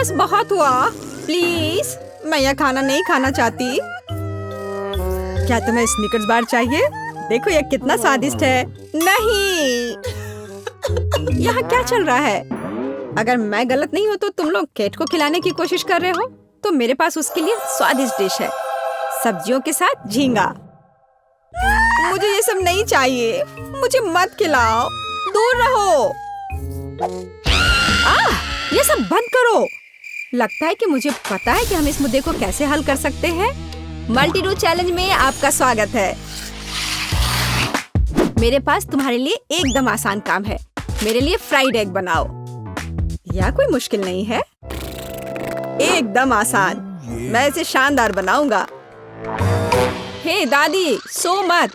बस बहुत हुआ, प्लीज। मैं यह खाना नहीं खाना चाहती। क्या तुम्हें स्निकर्स बार चाहिए? देखो यह कितना स्वादिष्ट है। नहीं, यहाँ क्या चल रहा है? अगर मैं गलत नहीं हूँ तो तुम लोग केट को खिलाने की कोशिश कर रहे हो। तो मेरे पास उसके लिए स्वादिष्ट डिश है, सब्जियों के साथ झींगा। मुझे ये सब नहीं चाहिए, मुझे मत खिलाओ, दूर रहो। ये सब बंद करो। लगता है कि मुझे पता है कि हम इस मुद्दे को कैसे हल कर सकते हैं। मल्टी डू चैलेंज में आपका स्वागत है। मेरे पास तुम्हारे लिए एकदम आसान काम है। मेरे लिए फ्राइड एग बनाओ। यह कोई मुश्किल नहीं है, एकदम आसान। मैं इसे शानदार बनाऊंगा। हे दादी, सो मत।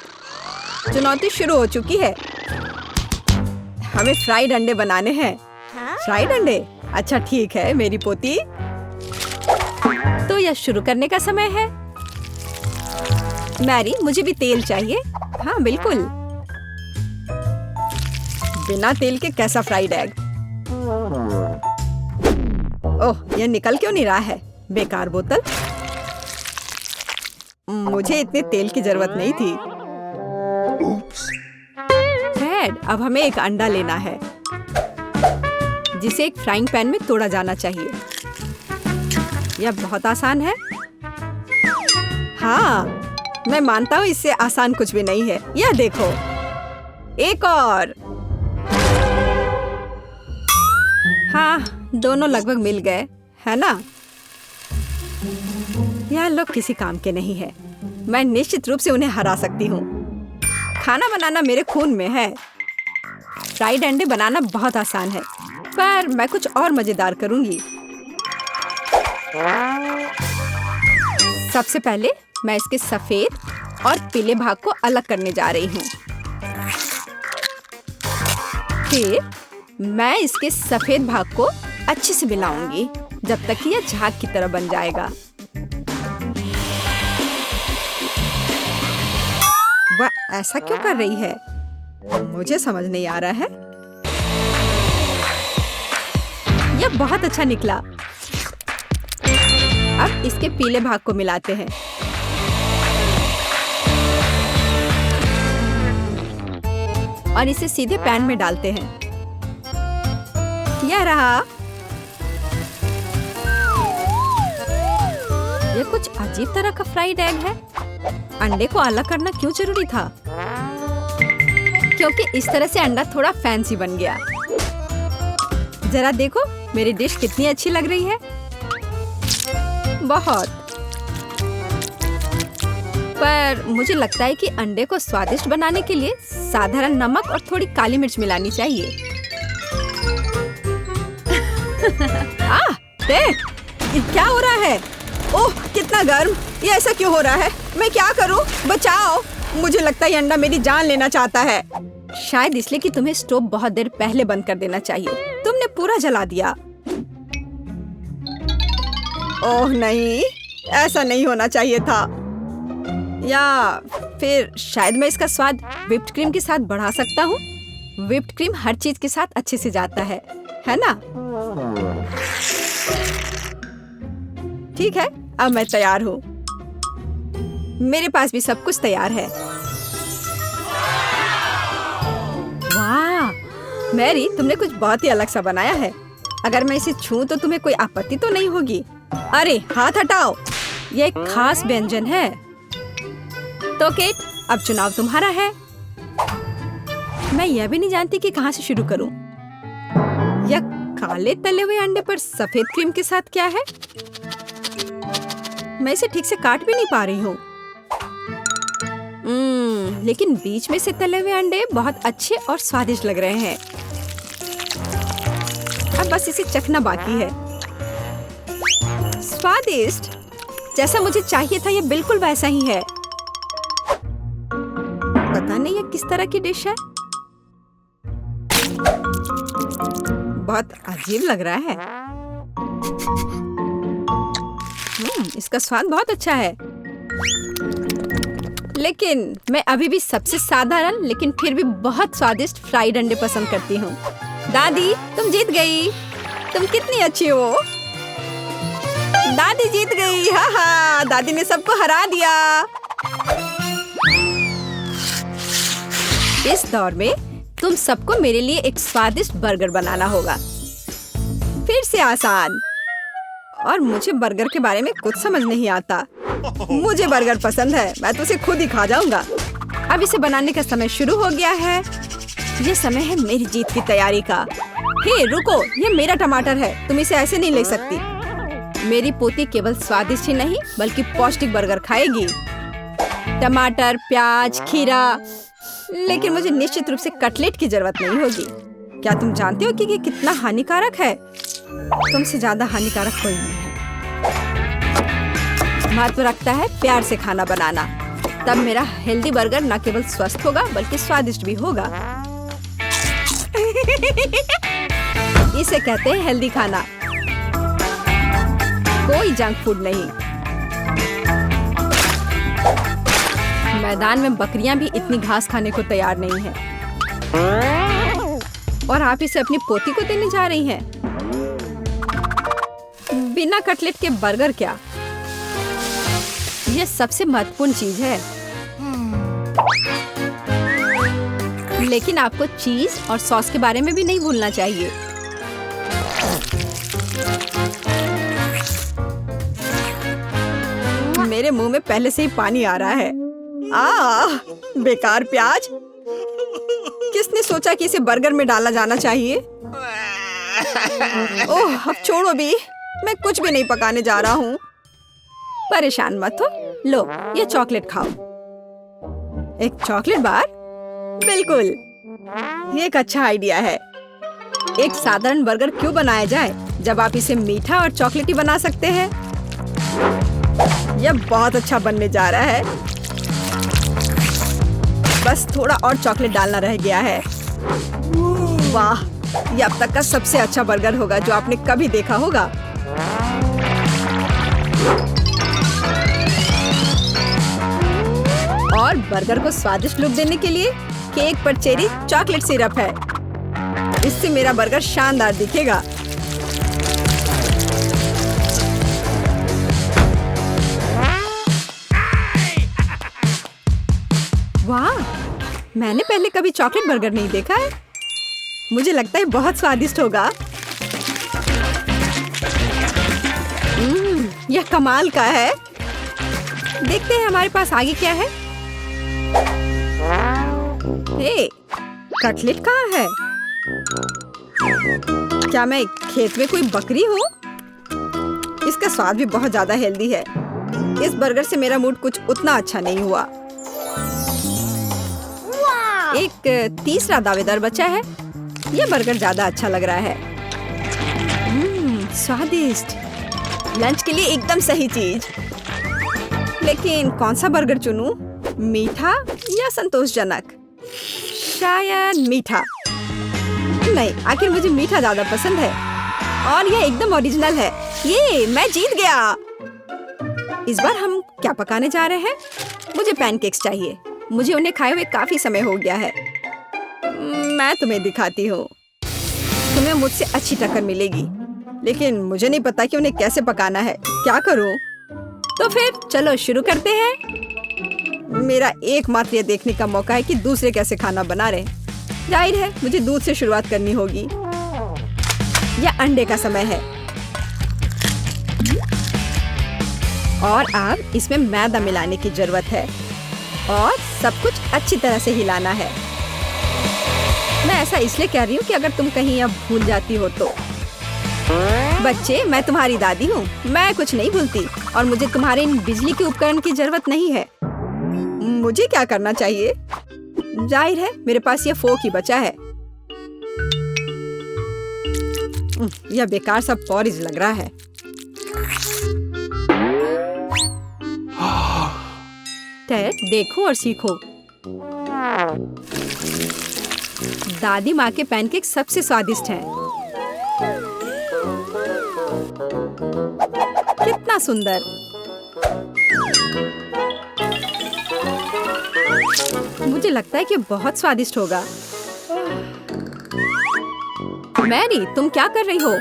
चुनौती शुरू हो चुकी है। हमें फ्राइड अंडे बनाने हैं। फ्राइड अंडे? अच्छा ठीक है मेरी पोती। तो यह शुरू करने का समय है। मैरी, मुझे भी तेल चाहिए। हाँ बिल्कुल। बिना तेल के कैसा फ्राइड एग? ओह, यह निकल क्यों नहीं रहा है? बेकार बोतल। मुझे इतने तेल की जरूरत नहीं थी। फ्रेड, अब हमें एक अंडा लेना है जिसे एक फ्राइंग पैन में तोड़ा जाना चाहिए। यह बहुत आसान है। हाँ, मैं मानता हूँ इससे आसान कुछ भी नहीं है। यह देखो, एक और। हाँ, दोनों लगभग मिल गए, है ना? यह लोग किसी काम के नहीं है। मैं निश्चित रूप से उन्हें हरा सकती हूँ। खाना बनाना मेरे खून में है। फ्राइड अंडे बनाना बहुत आसान है, पर मैं कुछ और मजेदार करूंगी। सबसे पहले मैं इसके सफेद और पीले भाग को अलग करने जा रही हूँ। फिर मैं इसके सफेद भाग को अच्छे से मिलाऊंगी जब तक कि यह झाग की तरह बन जाएगा। वह ऐसा क्यों कर रही है? मुझे समझ नहीं आ रहा है। यह बहुत अच्छा निकला। अब इसके पीले भाग को मिलाते हैं। और इसे सीधे पैन में डालते हैं। यह रहा। यह कुछ अजीब तरह का फ्राइड एग है। अंडे को अलग करना क्यों जरूरी था? क्योंकि इस तरह से अंडा थोड़ा फैंसी बन गया। जरा देखो मेरी डिश कितनी अच्छी लग रही है। बहुत। पर मुझे लगता है कि अंडे को स्वादिष्ट बनाने के लिए साधारण नमक और थोड़ी काली मिर्च मिलानी चाहिए। देख, ये क्या हो रहा है? ओह, कितना गर्म! ये ऐसा क्यों हो रहा है? मैं क्या करूं? बचाओ! मुझे लगता है ये अंडा मेरी जान लेना चाहता है। शायद इसलिए कि तुम्हें स्टोव बहुत देर पहले बंद कर देना चाहिए। तुमने पूरा जला दिया। ओह नहीं, ऐसा नहीं होना चाहिए था। या फिर शायद मैं इसका स्वाद व्हिप्ड क्रीम के साथ बढ़ा सकता हूँ। व्हिप्ड क्रीम हर चीज के साथ अच्छे से जाता है ना? ठीक है, अब मैं तैयार हूँ। मेरे पास भी सब कुछ तैयार है। वाह, मैरी, तुमने कुछ बहुत ही अलग सा बनाया है। अगर मैं इसे छूं तो तुम्हें कोई आपत्ति तो नहीं होगी? अरे हाथ हटाओ, यह एक खास व्यंजन है। तो केट, अब चुनाव तुम्हारा है। मैं यह भी नहीं जानती कि कहाँ से शुरू करूं। यह काले तले हुए अंडे पर सफेद क्रीम के साथ क्या है? मैं इसे ठीक से काट भी नहीं पा रही हूँ। लेकिन बीच में से तले हुए अंडे बहुत अच्छे और स्वादिष्ट लग रहे हैं। अब बस इसे चखना बाकी है। स्वादिष्ट, जैसा मुझे चाहिए था, यह बिल्कुल वैसा ही है। पता नहीं यह किस तरह की डिश है। बहुत अजीब लग रहा है। इसका स्वाद बहुत अच्छा है। लेकिन मैं अभी भी सबसे साधारण लेकिन फिर भी बहुत स्वादिष्ट फ्राइड अंडे पसंद करती हूँ। दादी, तुम जीत गई। तुम कितनी अच्छी हो। दादी जीत गई। हा हा, दादी ने सबको हरा दिया। इस दौर में तुम सबको मेरे लिए एक स्वादिष्ट बर्गर बनाना होगा। फिर से आसान। और मुझे बर्गर के बारे में कुछ समझ नहीं आता। मुझे बर्गर पसंद है, मैं तो उसे खुद ही खा जाऊंगा। अब इसे बनाने का समय शुरू हो गया है। ये समय है मेरी जीत की तैयारी का। हे रुको, ये मेरा टमाटर है, तुम इसे ऐसे नहीं ले सकती। मेरी पोती केवल स्वादिष्ट ही नहीं बल्कि पौष्टिक बर्गर खाएगी। टमाटर, प्याज, खीरा। लेकिन मुझे निश्चित रूप से कटलेट की जरूरत नहीं होगी। क्या तुम जानते हो कि ये कितना हानिकारक है? तुमसे ज्यादा हानिकारक कोई नहीं है। महत्व रखता है प्यार से खाना बनाना। तब मेरा हेल्दी बर्गर न केवल स्वस्थ होगा बल्कि स्वादिष्ट भी होगा। इसे कहते हैं हेल्दी खाना, कोई जंक फूड नहीं। मैदान में बकरियां भी इतनी घास खाने को तैयार नहीं हैं। और आप इसे अपनी पोती को देने जा रही हैं। बिना कटलेट के बर्गर क्या? यह सबसे महत्वपूर्ण चीज है। लेकिन आपको चीज और सॉस के बारे में भी नहीं भूलना चाहिए। मेरे मुंह में पहले से ही पानी आ रहा है। बेकार प्याज। किसने सोचा कि इसे बर्गर में डाला जाना चाहिए? ओह, अब छोड़ो भी, मैं कुछ भी नहीं पकाने जा रहा हूँ। परेशान मत हो। लो, ये चॉकलेट खाओ। एक चॉकलेट बार? बिल्कुल, ये एक अच्छा आइडिया है। एक साधारण बर्गर क्यों बनाया जाए जब आप इसे मीठा और चॉकलेटी बना सकते हैं? यह बहुत अच्छा बनने जा रहा है। बस थोड़ा और चॉकलेट डालना रह गया है। वाह, यह अब तक का सबसे अच्छा बर्गर होगा जो आपने कभी देखा होगा। और बर्गर को स्वादिष्ट लुक देने के लिए केक पर चेरी चॉकलेट सिरप है। इससे मेरा बर्गर शानदार दिखेगा। वाह, मैंने पहले कभी चॉकलेट बर्गर नहीं देखा है। मुझे लगता है बहुत स्वादिष्ट होगा। यह कमाल का है। देखते हैं हमारे पास आगे क्या है। हे, कटलेट कहाँ है? क्या मैं खेत में कोई बकरी हूँ? इसका स्वाद भी बहुत ज्यादा हेल्दी है। इस बर्गर से मेरा मूड कुछ उतना अच्छा नहीं हुआ। एक तीसरा दावेदार बचा है। यह बर्गर ज्यादा अच्छा लग रहा है। स्वादिष्ट। लंच के लिए एकदम सही चीज। लेकिन कौन सा बर्गर चुनूं? मीठा या संतोषजनक? शायद मीठा। नहीं, आखिर मुझे मीठा ज्यादा पसंद है। और यह एकदम ओरिजिनल है। ये मैं जीत गया। इस बार हम क्या पकाने जा रहे हैं? मुझे पैनकेक्स चाहिए। मुझे उन्हें खाए हुए काफी समय हो गया है। मैं तुम्हें दिखाती हूँ। तुम्हें मुझसे अच्छी टक्कर मिलेगी, लेकिन मुझे नहीं पता कि उन्हें कैसे पकाना है। क्या करूँ? तो फिर चलो शुरू करते हैं। मेरा एकमात्र ये देखने का मौका है कि दूसरे कैसे खाना बना रहे। जाहिर है मुझे दूध से शुरुआत करनी होगी। यह अंडे का समय है। और अब इसमें मैदा मिलाने की जरूरत है और सब कुछ अच्छी तरह से हिलाना है। मैं ऐसा इसलिए कह रही हूँ कि अगर तुम कहीं अब भूल जाती हो तो। बच्चे, मैं तुम्हारी दादी हूँ। मैं कुछ नहीं भूलती और मुझे तुम्हारे इन बिजली के उपकरण की जरूरत नहीं है। मुझे क्या करना चाहिए? जाहिर है मेरे पास ये फोक ही बचा है। यह बेकार सा पॉरिज लग रहा है। टेड, देखो और सीखो। दादी माँ के पैनकेक सबसे स्वादिष्ट हैं। कितना सुंदर। मुझे लगता है कि बहुत स्वादिष्ट होगा। मैरी, तुम क्या कर रही हो?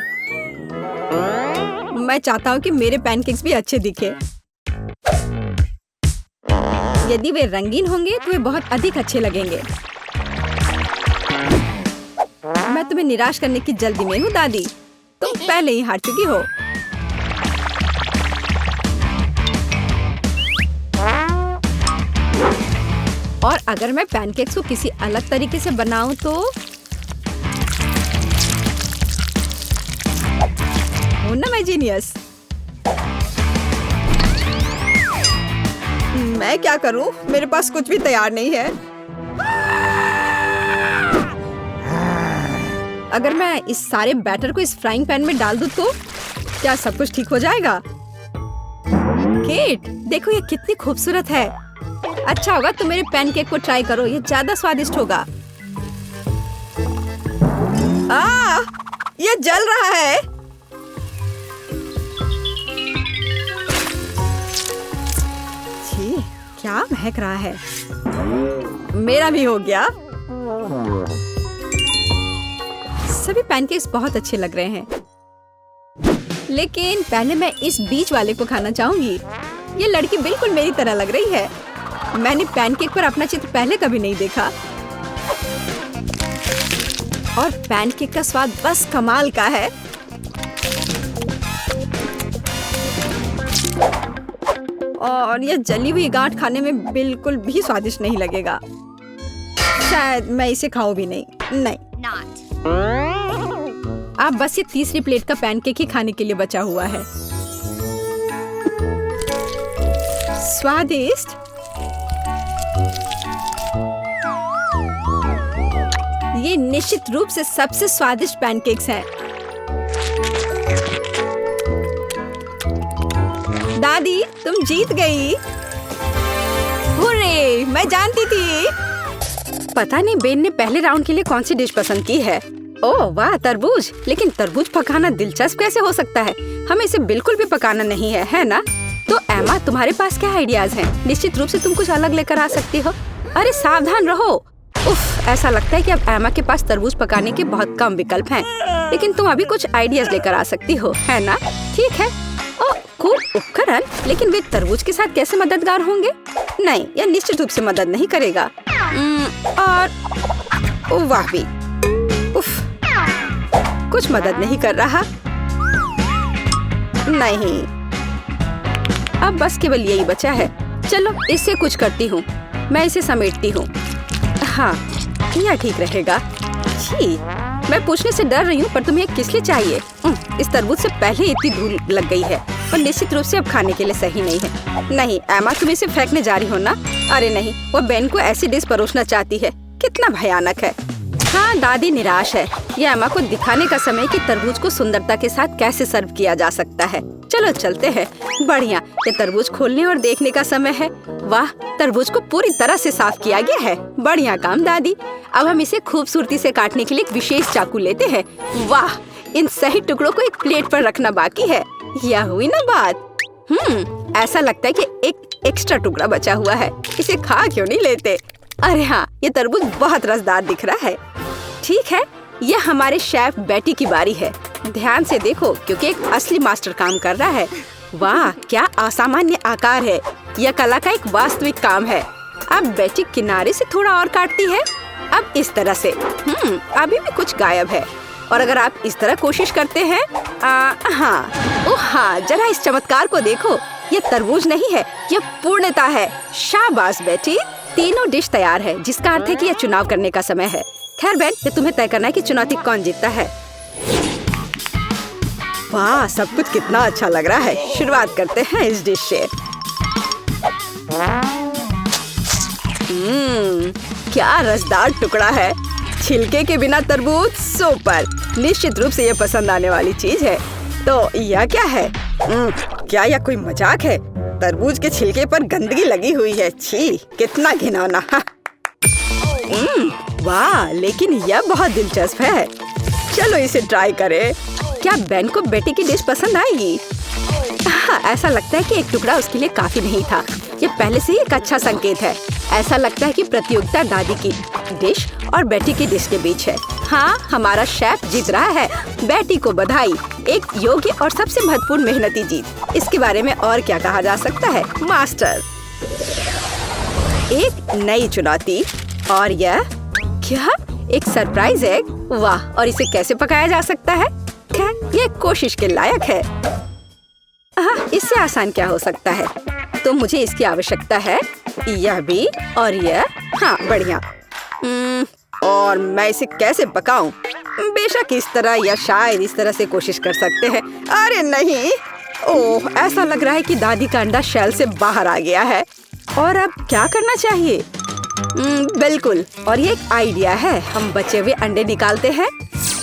मैं चाहता हूँ कि मेरे पैनकेक्स भी अच्छे दिखे। यदि वे रंगीन होंगे तो वे बहुत अधिक अच्छे लगेंगे। मैं तुम्हें निराश करने की जल्दी में हूँ दादी। तुम पहले ही हार चुकी हो। और अगर मैं पैनकेक्स को किसी अलग तरीके से बनाऊं तो हूं ना मैं जीनियस। मैं क्या करूं? मेरे पास कुछ भी तैयार नहीं है। अगर मैं इस सारे बैटर को इस फ्राइंग पैन में डाल दूं तो क्या सब कुछ ठीक हो जाएगा? केट, देखो ये कितनी खूबसूरत है। अच्छा होगा तुम मेरे पैनकेक को ट्राई करो, ये ज्यादा स्वादिष्ट होगा। ये जल रहा है। छी, क्या महक रहा है। मेरा भी हो गया। सभी पैनकेक्स बहुत अच्छे लग रहे हैं, लेकिन पहले मैं इस बीच वाले को खाना चाहूंगी। ये लड़की बिल्कुल मेरी तरह लग रही है। मैंने पैनकेक पर अपना चित्र पहले कभी नहीं देखा। और पैनकेक का स्वाद बस कमाल का है। और यह जली हुई गांठ खाने में बिल्कुल भी स्वादिष्ट नहीं लगेगा। शायद मैं इसे खाऊं भी नहीं। अब बस ये तीसरी प्लेट का पैनकेक ही खाने के लिए बचा हुआ है। स्वादिष्ट। ये निश्चित रूप से सबसे स्वादिष्ट पैनकेक्स हैं। दादी, तुम जीत गई। हुर्रे, मैं जानती थी। पता नहीं बेन ने पहले राउंड के लिए कौन सी डिश पसंद की है। ओह वाह, तरबूज। लेकिन तरबूज पकाना दिलचस्प कैसे हो सकता है? हमें इसे बिल्कुल भी पकाना नहीं है ना? तो एमा, तुम्हारे पास क्या आइडियाज हैं? निश्चित रूप से तुम कुछ अलग लेकर आ सकती हो। अरे सावधान रहो। उफ, ऐसा लगता है कि अब एमा के पास तरबूज पकाने के बहुत कम विकल्प हैं। लेकिन तुम अभी कुछ आइडियाज लेकर आ सकती हो, है ना? ठीक है। ओह, खूब उपकरण, लेकिन वे तरबूज के साथ कैसे मददगार होंगे? नहीं, यह निश्चित रूप से मदद नहीं करेगा। और वाह भी, उफ, कुछ मदद नहीं कर रहा। नहीं, अब बस केवल यही बचा है। चलो इससे कुछ करती हूँ। मैं इसे समेटती हूँ। हाँ, यह ठीक रहेगा। छी, मैं पूछने से डर रही हूँ, पर तुम्हें किस लिए चाहिए? इस तरबूज से पहले इतनी धूल लग गई है और निश्चित रूप से अब खाने के लिए सही नहीं है। नहीं एमा, तुम इसे फेंकने जा रही हो ना? अरे नहीं, वो बेन को ऐसी डिश परोसना चाहती है। कितना भयानक है। हाँ, दादी निराश है। ये एमा को दिखाने का समय कि तरबूज को सुंदरता के साथ कैसे सर्व किया जा सकता है। चलो चलते हैं। बढ़िया, ये तरबूज खोलने और देखने का समय है। वाह, तरबूज को पूरी तरह से साफ किया गया है। बढ़िया काम दादी। अब हम इसे खूबसूरती से काटने के लिए एक विशेष चाकू लेते हैं। वाह, इन सही टुकड़ों को एक प्लेट पर रखना बाकी है। यह हुई ना बात। ऐसा लगता है कि एक एक्स्ट्रा टुकड़ा बचा हुआ है। इसे खा क्यों नहीं लेते? अरे हाँ, ये तरबूज बहुत रसदार दिख रहा है। ठीक है, यह हमारे शेफ बेटी की बारी है। ध्यान से देखो, क्योंकि एक असली मास्टर काम कर रहा है। वाह, क्या असामान्य आकार है। यह कला का एक वास्तविक काम है। अब बेटी किनारे से थोड़ा और काटती है। अब इस तरह से। अभी भी कुछ गायब है। और अगर आप इस तरह कोशिश करते हैं, हाँ, जरा इस चमत्कार को देखो। यह तरबूज नहीं है, यह पूर्णता है। शाबाश बेटी। तीनों डिश तैयार है, जिसका अर्थ है कि यह चुनाव करने का समय है। खैर बेन, ये तुम्हें तय करना है कि चुनौती कौन जीतता है। वाह, सब कुछ कितना अच्छा लग रहा है। शुरुआत करते हैं इस डिश से। क्या रसदार टुकड़ा है। छिलके के बिना तरबूज सुपर। निश्चित रूप से ये पसंद आने वाली चीज है। तो यह क्या है? क्या यह कोई मजाक है? तरबूज के छिलके पर गंदगी लगी हुई है। छी, कितना घिनौना। वाह, लेकिन यह बहुत दिलचस्प है। चलो इसे ट्राई करें। क्या बेन को बेटी की डिश पसंद आएगी? हाँ, ऐसा लगता है कि एक टुकड़ा उसके लिए काफी नहीं था। ये पहले से ही एक अच्छा संकेत है। ऐसा लगता है कि प्रतियोगिता दादी की डिश और बेटी की डिश के बीच है। हाँ, हमारा शेफ जीत रहा है। बेटी को बधाई, एक योग्य और सबसे महत्वपूर्ण मेहनती जीत। इसके बारे में और क्या कहा जा सकता है? मास्टर, एक नई चुनौती। और यह क्या? एक सरप्राइज एग? वाह! और इसे कैसे पकाया जा सकता है? खैर, ये कोशिश के लायक है। हाँ, इससे आसान क्या हो सकता है? तो मुझे इसकी आवश्यकता है। यह भी और यह। हाँ, बढ़िया। और मैं इसे कैसे पकाऊं? बेशक इस तरह या शायद इस तरह से कोशिश कर सकते हैं। अरे नहीं! ओह, ऐसा लग रहा है कि दादी का अंडा शेल से बाहर आ गया है। और अब क्या करना चाहिए? बिल्कुल, और ये एक आइडिया है। हम बचे हुए अंडे निकालते हैं,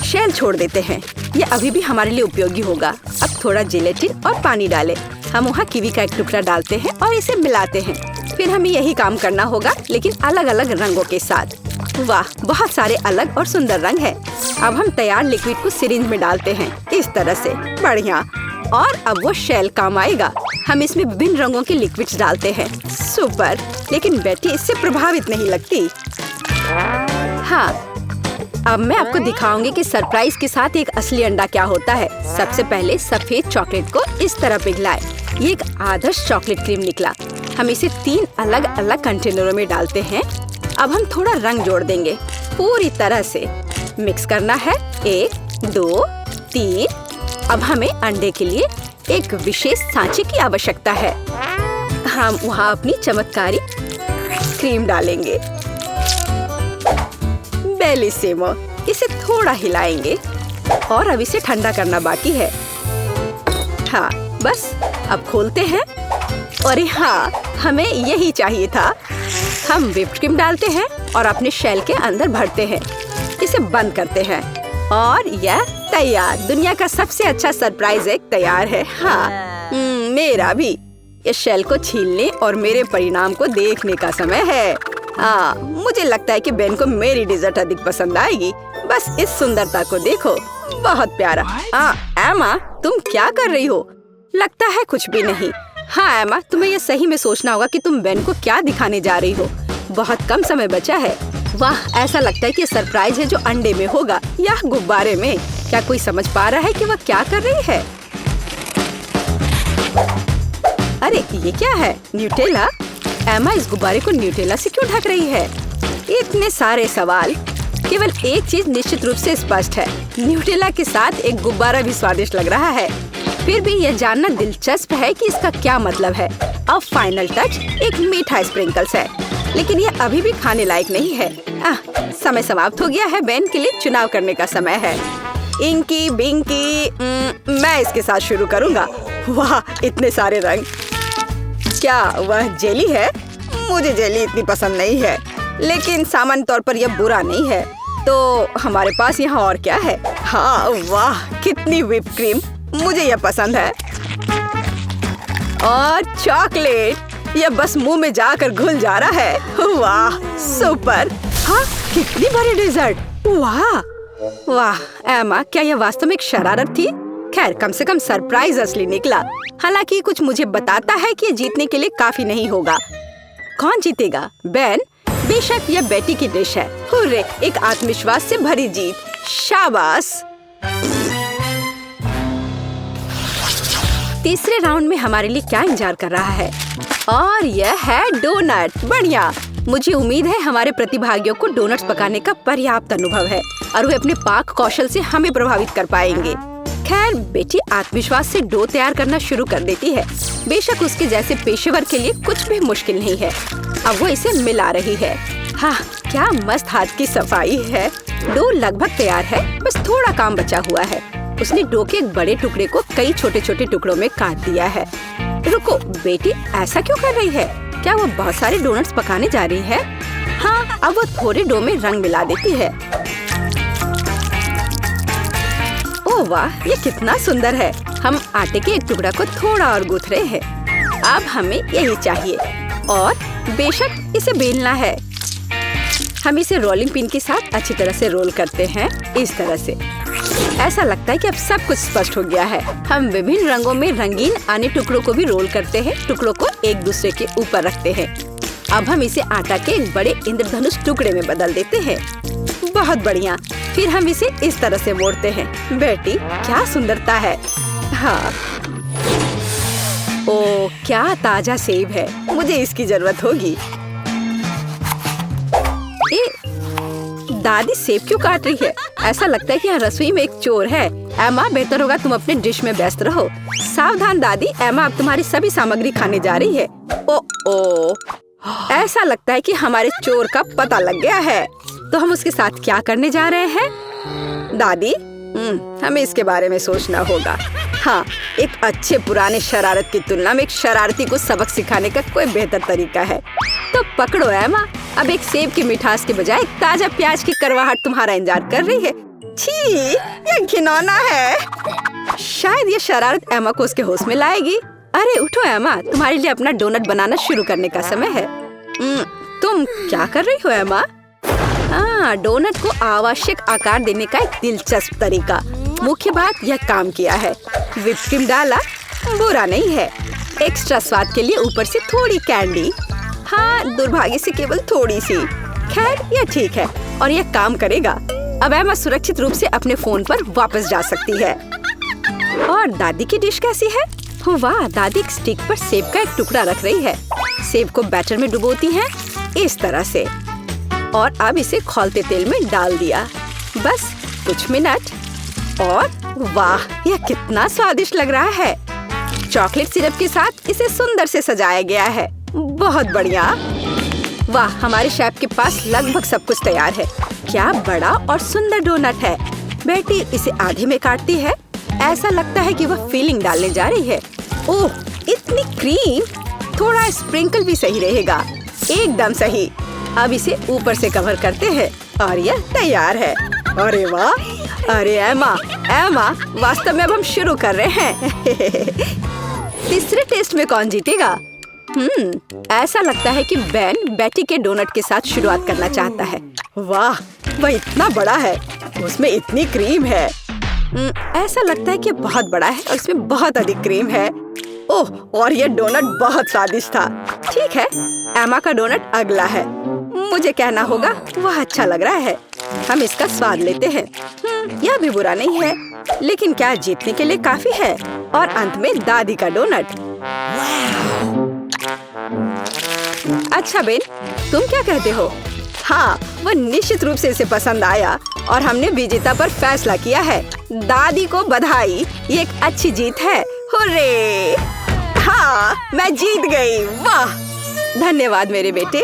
शेल छोड़ देते हैं। ये अभी भी हमारे लिए उपयोगी होगा। अब थोड़ा जेलेटिन और पानी डालें। हम वहाँ कीवी का एक टुकड़ा डालते हैं और इसे मिलाते हैं। फिर हमें यही काम करना होगा, लेकिन अलग अलग रंगों के साथ। वाह, बहुत सारे अलग और सुंदर रंग हैं। अब हम तैयार लिक्विड को सिरिंज में डालते हैं, इस तरह से। बढ़िया। और अब वो शेल काम आएगा। हम इसमें विभिन्न रंगों के लिक्विड्स डालते हैं। सुपर, लेकिन बेटी इससे प्रभावित नहीं लगती। हाँ, अब मैं आपको दिखाऊंगी कि सरप्राइज के साथ एक असली अंडा क्या होता है। सबसे पहले सफेद चॉकलेट को इस तरह पिघलाएं। ये एक आदर्श चॉकलेट क्रीम निकला। हम इसे 3 अलग अलग कंटेनरों में डालते हैं। अब हम थोड़ा रंग जोड़ देंगे, पूरी तरह से मिक्स करना है। 1, 2, 3। अब हमें अंडे के लिए एक विशेष सांचे की आवश्यकता है। हम वहाँ अपनी चमत्कारी क्रीम डालेंगे। बेलिसिमो। इसे थोड़ा हिलाएंगे और अब इसे ठंडा करना बाकी है। हाँ, बस अब खोलते हैं। अरे हाँ, हमें यही चाहिए था। हम व्हिप्ड क्रीम डालते हैं और अपने शेल के अंदर भरते हैं। इसे बंद करते हैं और यह तैयार। दुनिया का सबसे अच्छा सरप्राइज एग तैयार है। हाँ, मेरा भी। इस शेल को छीलने और मेरे परिणाम को देखने का समय है। हाँ, मुझे लगता है कि बेन को मेरी डिजर्ट अधिक पसंद आएगी। बस इस सुंदरता को देखो, बहुत प्यारा। एमा, तुम क्या कर रही हो? लगता है कुछ भी नहीं। हाँ एमा, तुम्हें यह सही में सोचना होगा कि तुम बेन को क्या दिखाने जा रही हो। बहुत कम समय बचा है। वाह, ऐसा लगता है कि सरप्राइज है जो अंडे में होगा या गुब्बारे में। क्या कोई समझ पा रहा है कि वह क्या कर रही है? अरे ये क्या है? न्यूटेला? एमा इस गुब्बारे को न्यूटेला से क्यों ढक रही है? इतने सारे सवाल। केवल एक चीज निश्चित रूप से स्पष्ट है, न्यूटेला के साथ एक गुब्बारा भी स्वादिष्ट लग रहा है। फिर भी यह जानना दिलचस्प है कि इसका क्या मतलब है। अब फाइनल टच एक मीठा स्प्रिंकल्स है, लेकिन यह अभी भी खाने लायक नहीं है। समय समाप्त हो गया है। बेन के लिए चुनाव करने का समय है। इंकी बिंकी, मैं इसके साथ शुरू करूंगा। वाह, इतने सारे रंग। क्या वह जेली है? मुझे जेली इतनी पसंद नहीं है, लेकिन सामान्य तौर पर यह बुरा नहीं है। तो हमारे पास यहाँ और क्या है? हाँ, वाह, कितनी व्हिप क्रीम। मुझे यह पसंद है। और चॉकलेट, यह बस मुंह में जाकर घुल जा रहा है। वाह, सुपर। हाँ, कितनी बड़ी डेजर्ट। वाह वाह एमा, क्या यह वास्तव में एक शरारत थी? खैर, कम से कम सरप्राइज असली निकला। हालांकि कुछ मुझे बताता है कि जीतने के लिए काफी नहीं होगा। कौन जीतेगा? बेन? बेशक यह बेटी की डिश है। हुर्रे, एक आत्मविश्वास से भरी जीत। शाबाश। तीसरे राउंड में हमारे लिए क्या इंतजार कर रहा है? और यह है डोनट। बढ़िया। मुझे उम्मीद है हमारे प्रतिभागियों को डोनट्स पकाने का पर्याप्त अनुभव है और वे अपने पाक कौशल से हमें प्रभावित कर पाएंगे। खैर, बेटी आत्मविश्वास से डो तैयार करना शुरू कर देती है। बेशक उसके जैसे पेशेवर के लिए कुछ भी मुश्किल नहीं है। अब वो इसे मिला रही है। हाँ, क्या मस्त हाथ की सफाई है। डो लगभग तैयार है, बस थोड़ा काम बचा हुआ है। उसने डो के एक बड़े टुकड़े को कई छोटे छोटे टुकड़ों में काट दिया है। रुको, बेटी ऐसा क्यों कर रही है? क्या वो बहुत सारे डोनट्स पकाने जा रही है? हाँ, अब वो थोड़े डो में रंग मिला देती है। ओह वाह, ये कितना सुंदर है। हम आटे के एक टुकड़ा को थोड़ा और गूंथ रहे हैं। अब हमें यही चाहिए और बेशक इसे बेलना है। हम इसे रोलिंग पिन के साथ अच्छी तरह से रोल करते हैं, इस तरह से। ऐसा लगता है कि अब सब कुछ स्पष्ट हो गया है। हम विभिन्न रंगों में रंगीन अन्य टुकड़ों को भी रोल करते हैं। टुकड़ों को एक दूसरे के ऊपर रखते हैं। अब हम इसे आटा के एक बड़े इंद्रधनुष टुकड़े में बदल देते हैं। बहुत बढ़िया। फिर हम इसे इस तरह से मोड़ते हैं। बेटी, क्या सुंदरता है। हाँ। ओ, क्या ताजा सेब है। मुझे इसकी जरूरत होगी। दादी सेब क्यों काट रही है? ऐसा लगता है कि यहाँ रसोई में एक चोर है। एमा, बेहतर होगा तुम अपने डिश में व्यस्त रहो। सावधान दादी, एमा अब तुम्हारी सभी सामग्री खाने जा रही है। ओ, ऐसा लगता है कि हमारे चोर का पता लग गया है। तो हम उसके साथ क्या करने जा रहे हैं? दादी, हमें इसके बारे में सोचना होगा। हाँ, एक अच्छे पुराने शरारत की तुलना में एक शरारती को सबक सिखाने का कोई बेहतर तरीका है। तो पकड़ो एमा, अब एक सेब की मिठास के बजाय ताजा प्याज की करवाहट तुम्हारा इंतजार कर रही है। छी, ये घिनौना है। शायद ये शरारत एमा को उसके होश में लाएगी। अरे उठो एमा, तुम्हारे लिए अपना डोनट बनाना शुरू करने का समय है। तुम क्या कर रही हो एमा? हाँ, डोनट को आवश्यक आकार देने का एक दिलचस्प तरीका। मुख्य बात, यह काम किया है। व्हिप क्रीम डाला, बुरा नहीं है। एक्स्ट्रा स्वाद के लिए ऊपर से थोड़ी कैंडी। हाँ, दुर्भाग्य से केवल थोड़ी सी। खैर, यह ठीक है और यह काम करेगा। अब एमा सुरक्षित रूप से अपने फोन पर वापस जा सकती है। और दादी की डिश कैसी है? वाह, दादी एक स्टिक पर सेब का एक टुकड़ा रख रही है। सेब को बैटर में डुबोती हैं इस तरह से, और अब इसे खौलते तेल में डाल दिया। बस कुछ मिनट और वाह, यह कितना स्वादिष्ट लग रहा है। चॉकलेट सिरप के साथ इसे सुंदर से सजाया गया है। बहुत बढ़िया। वाह, हमारे शेफ के पास लगभग सब कुछ तैयार है। क्या बड़ा और सुंदर डोनट है। बेटी इसे आधे में काटती है। ऐसा लगता है कि वह फिलिंग डालने जा रही है। ओह, इतनी क्रीम। थोड़ा स्प्रिंकल भी सही रहेगा। एकदम सही। अब इसे ऊपर से कवर करते हैं और यह तैयार है। अरे वाह, अरे एमा, वास्तव में अब हम शुरू कर रहे हैं। तीसरे टेस्ट में कौन जीतेगा? ऐसा लगता है कि बेन बेटी के डोनट के साथ शुरुआत करना चाहता है। वाह, वह इतना बड़ा है, उसमें इतनी क्रीम है। ऐसा लगता है कि बहुत बड़ा है और इसमें बहुत अधिक क्रीम है। ओह, और यह डोनट बहुत स्वादिष्ट था। ठीक है, एमा का डोनट अगला है। मुझे कहना होगा वह अच्छा लग रहा है। हम इसका स्वाद लेते हैं। यह भी बुरा नहीं है, लेकिन क्या जीतने के लिए काफी है? और अंत में दादी का डोनट। अच्छा बेन, तुम क्या कहते हो? हाँ, वह निश्चित रूप से इसे पसंद आया और हमने विजेता पर फैसला किया है। दादी को बधाई, ये एक अच्छी जीत है। हुर्रे! हाँ, मैं जीत गई। वाह, धन्यवाद मेरे बेटे।